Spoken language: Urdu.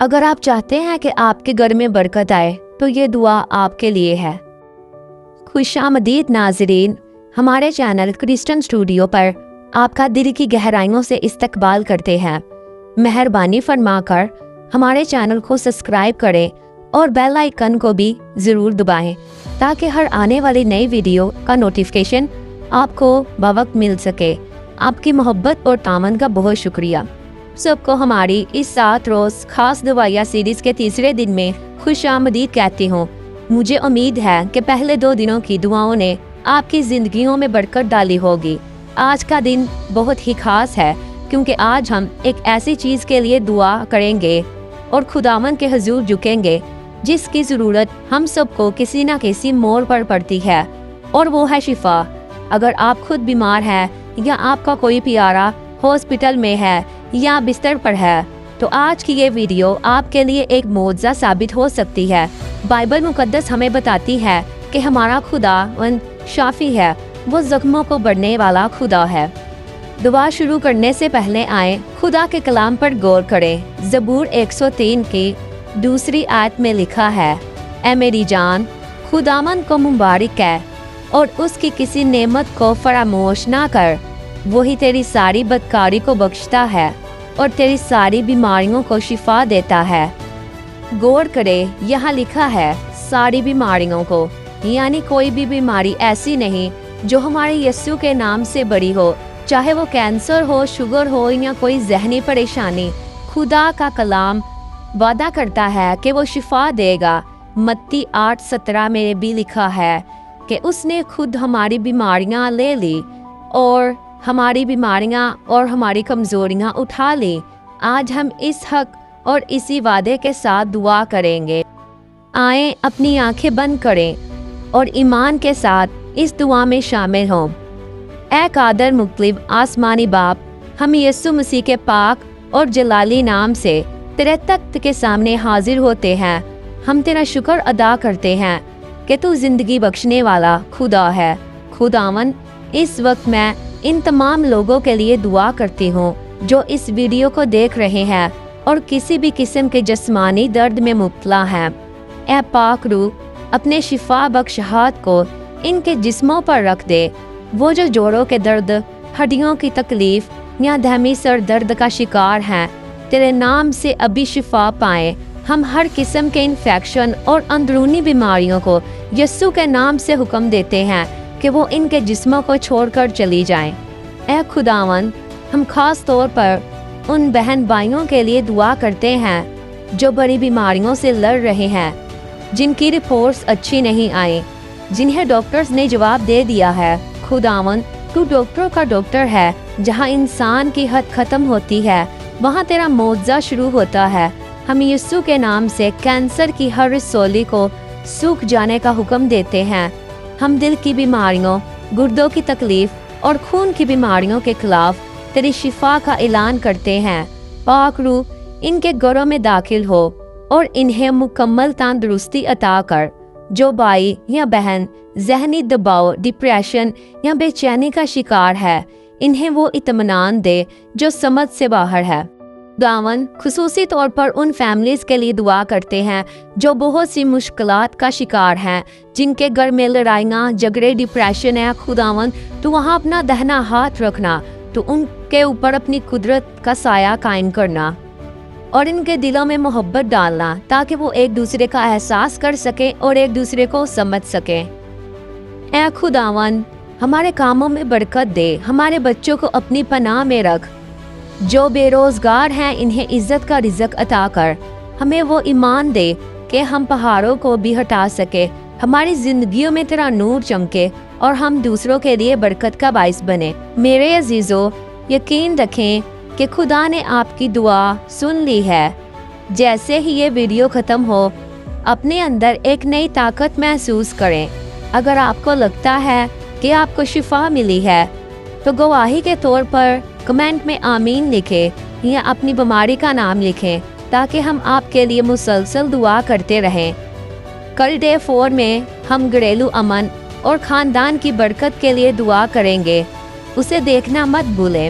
اگر آپ چاہتے ہیں کہ آپ کے گھر میں برکت آئے تو یہ دعا آپ کے لیے ہے۔ خوش آمدید ناظرین، ہمارے چینل کرسچن اسٹوڈیو پر آپ کا دل کی گہرائیوں سے استقبال کرتے ہیں۔ مہربانی فرما کر ہمارے چینل کو سبسکرائب کریں اور بیل آئیکن کو بھی ضرور دبائیں تاکہ ہر آنے والی نئی ویڈیو کا نوٹیفیکیشن آپ کو بوقت مل سکے۔ آپ کی محبت اور تعاون کا بہت شکریہ۔ سب کو ہماری اس 7 روز خاص دعائیہ سیریز کے تیسرے دن میں خوش آمدید کہتی ہوں۔ مجھے امید ہے کہ پہلے 2 دنوں کی دعاؤں نے آپ کی زندگیوں میں برکت ڈالی ہوگی۔ آج کا دن بہت ہی خاص ہے کیونکہ آج ہم ایک ایسی چیز کے لیے دعا کریں گے اور خداوند کے حضور جھکیں گے جس کی ضرورت ہم سب کو کسی نہ کسی موڑ پر پڑتی ہے، اور وہ ہے شفا۔ اگر آپ خود بیمار ہیں یا آپ کا کوئی پیارا ہاسپٹل میں ہے یا بستر پر ہے تو آج کی یہ ویڈیو آپ کے لیے ایک معجزہ ثابت ہو سکتی ہے۔ بائبل مقدس ہمیں بتاتی ہے کہ ہمارا خداوند شافی ہے، وہ زخموں کو بڑھنے والا خدا ہے۔ دعا شروع کرنے سے پہلے آئیں خدا کے کلام پر غور کریں۔ زبور 103 کی 2 آیت میں لکھا ہے، اے میری جان، خداوند کو مبارک ہے اور اس کی کسی نعمت کو فراموش نہ کر۔ وہی تیری ساری بدکاری کو بخشتا ہے اور تیری ساری بیماریوں کو شفا دیتا ہے۔ غور کرے، یہاں لکھا ہے ساری بیماریوں کو، یعنی کوئی بھی بیماری ایسی نہیں جو ہمارے یسوع کے نام سے بری ہو، چاہے وہ کینسر ہو، شوگر ہو یا کوئی ذہنی پریشانی۔ خدا کا کلام وعدہ کرتا ہے کہ وہ شفا دے گا۔ متی 8:17 میں بھی لکھا ہے کہ اس نے خود ہماری بیماریاں لے لی اور ہماری بیماریاں اور ہماری کمزوریاں اٹھا لی۔ آج ہم اس حق اور اسی وعدے کے ساتھ دعا کریں گے۔ آئیں اپنی آنکھیں بند کریں اور ایمان کے ساتھ اس دعا میں شامل ہوں۔ اے قادر مطلب آسمانی باپ، ہم یسوع مسیح کے پاک اور جلالی نام سے تیرے تخت کے سامنے حاضر ہوتے ہیں۔ ہم تیرا شکر ادا کرتے ہیں کہ تو زندگی بخشنے والا خدا ہے۔ خداوند، اس وقت میں ان تمام لوگوں کے لیے دعا کرتی ہوں جو اس ویڈیو کو دیکھ رہے ہیں اور کسی بھی قسم کے جسمانی درد میں مبتلا ہیں۔ اے پاک روح، اپنے شفا بخش ہاتھ کو ان کے جسموں پر رکھ دے۔ وہ جو جوڑوں کے درد، ہڈیوں کی تکلیف یا دھمی سر درد کا شکار ہیں، تیرے نام سے ابھی شفا پائیں۔ ہم ہر قسم کے انفیکشن اور اندرونی بیماریوں کو یسوع کے نام سے حکم دیتے ہیں کہ وہ ان کے جسموں کو چھوڑ کر چلی جائیں۔ اے خداوند، ہم خاص طور پر ان بہن بھائیوں کے لیے دعا کرتے ہیں جو بڑی بیماریوں سے لڑ رہے ہیں، جن کی رپورٹس اچھی نہیں آئیں، جنہیں ڈاکٹرز نے جواب دے دیا ہے۔ خداوند، تو ڈاکٹروں کا ڈاکٹر ہے۔ جہاں انسان کی حد ختم ہوتی ہے وہاں تیرا معجزہ شروع ہوتا ہے۔ ہم یسوع کے نام سے کینسر کی ہر رسولی کو سوکھ جانے کا حکم دیتے ہیں۔ ہم دل کی بیماریوں، گردوں کی تکلیف اور خون کی بیماریوں کے خلاف تیری شفا کا اعلان کرتے ہیں۔ پاک روح ان کے گھروں میں داخل ہو اور انہیں مکمل تندرستی عطا کر۔ جو بھائی یا بہن ذہنی دباؤ، ڈپریشن یا بے چینی کا شکار ہے، انہیں وہ اطمینان دے جو سمجھ سے باہر ہے۔ خداوند، خصوصی طور پر ان فیملیز کے لیے دعا کرتے ہیں جو بہت سی مشکلات کا شکار ہیں، جن کے گھر میں لڑائیاں، جھگڑے، ڈپریشن ہے۔ خداوند، تو وہاں اپنا دہنا ہاتھ رکھنا، تو ان کے اوپر اپنی قدرت کا سایہ قائم کرنا اور ان کے دلوں میں محبت ڈالنا تاکہ وہ ایک دوسرے کا احساس کر سکیں اور ایک دوسرے کو سمجھ سکیں۔ اے خداوند، ہمارے کاموں میں برکت دے، ہمارے بچوں کو اپنی پناہ میں رکھ۔ جو بے روزگار ہیں انہیں عزت کا رزق عطا کر۔ ہمیں وہ ایمان دے کہ ہم پہاڑوں کو بھی ہٹا سکے، ہماری زندگیوں میں تیرا نور چمکے اور ہم دوسروں کے لیے برکت کا باعث بنے۔ میرے عزیزو، یقین رکھیں کہ خدا نے آپ کی دعا سن لی ہے۔ جیسے ہی یہ ویڈیو ختم ہو، اپنے اندر ایک نئی طاقت محسوس کریں۔ اگر آپ کو لگتا ہے کہ آپ کو شفا ملی ہے تو گواہی کے طور پر کمنٹ میں آمین لکھیں یا اپنی بیماری کا نام لکھیں تاکہ ہم آپ کے لیے مسلسل دعا کرتے رہیں۔ کل ڈے 4 میں ہم گھریلو امن اور خاندان کی برکت کے لیے دعا کریں گے۔ اسے دیکھنا مت بھولیں۔